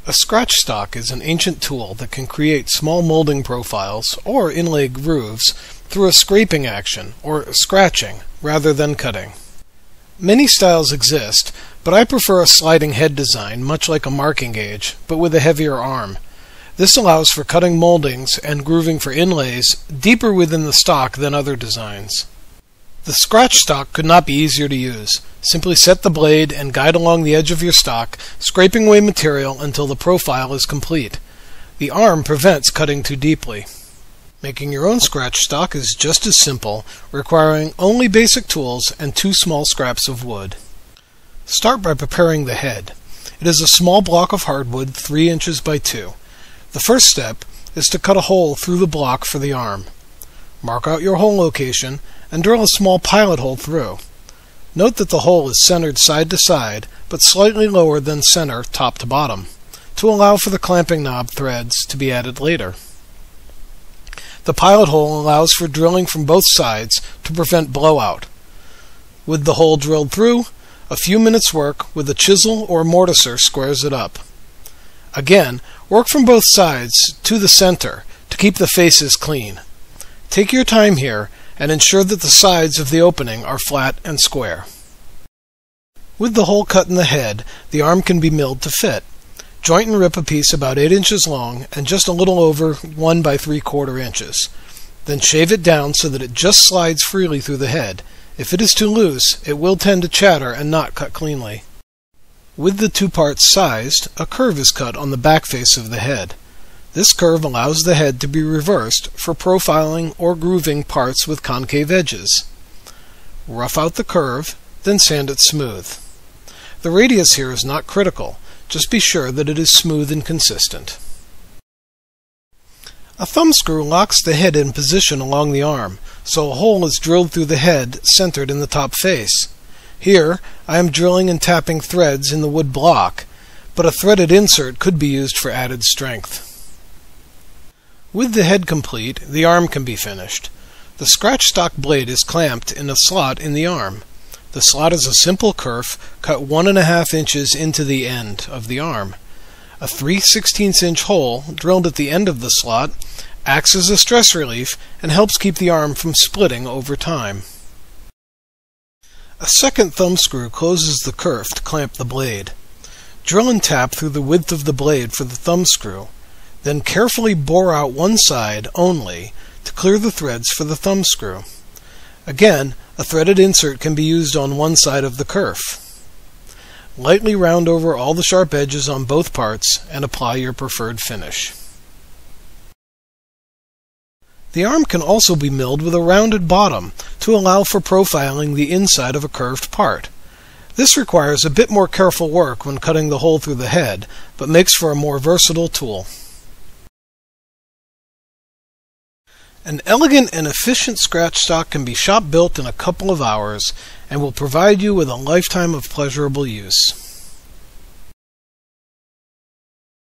A scratch stock is an ancient tool that can create small molding profiles or inlay grooves through a scraping action or scratching rather than cutting. Many styles exist, but I prefer a sliding head design much like a marking gauge, but with a heavier arm. This allows for cutting moldings and grooving for inlays deeper within the stock than other designs. The scratch stock could not be easier to use. Simply set the blade and guide along the edge of your stock, scraping away material until the profile is complete. The arm prevents cutting too deeply. Making your own scratch stock is just as simple, requiring only basic tools and 2 small scraps of wood. Start by preparing the head. It is a small block of hardwood 3 inches by 2. The first step is to cut a hole through the block for the arm. Mark out your hole location and drill a small pilot hole through. Note that the hole is centered side to side, but slightly lower than center top to bottom, to allow for the clamping knob threads to be added later. The pilot hole allows for drilling from both sides to prevent blowout. With the hole drilled through, a few minutes work with a chisel or mortiser squares it up. Again, work from both sides to the center to keep the faces clean. Take your time here and ensure that the sides of the opening are flat and square. With the hole cut in the head, the arm can be milled to fit. Joint and rip a piece about 8 inches long and just a little over 1 by 3/4 inches. Then shave it down so that it just slides freely through the head. If it is too loose, it will tend to chatter and not cut cleanly. With the 2 parts sized, a curve is cut on the back face of the head. This curve allows the head to be reversed for profiling or grooving parts with concave edges. Rough out the curve, then sand it smooth. The radius here is not critical, just be sure that it is smooth and consistent. A thumb screw locks the head in position along the arm, so a hole is drilled through the head centered in the top face. Here, I am drilling and tapping threads in the wood block, but a threaded insert could be used for added strength. With the head complete, the arm can be finished. The scratch stock blade is clamped in a slot in the arm. The slot is a simple kerf cut 1½ inches into the end of the arm. A 3/16 inch hole drilled at the end of the slot acts as a stress relief and helps keep the arm from splitting over time. A second thumb screw closes the kerf to clamp the blade. Drill and tap through the width of the blade for the thumb screw. Then carefully bore out one side only to clear the threads for the thumb screw. Again, a threaded insert can be used on one side of the kerf. Lightly round over all the sharp edges on both parts and apply your preferred finish. The arm can also be milled with a rounded bottom to allow for profiling the inside of a curved part. This requires a bit more careful work when cutting the hole through the head, but makes for a more versatile tool. An elegant and efficient scratch stock can be shop built in a couple of hours and will provide you with a lifetime of pleasurable use.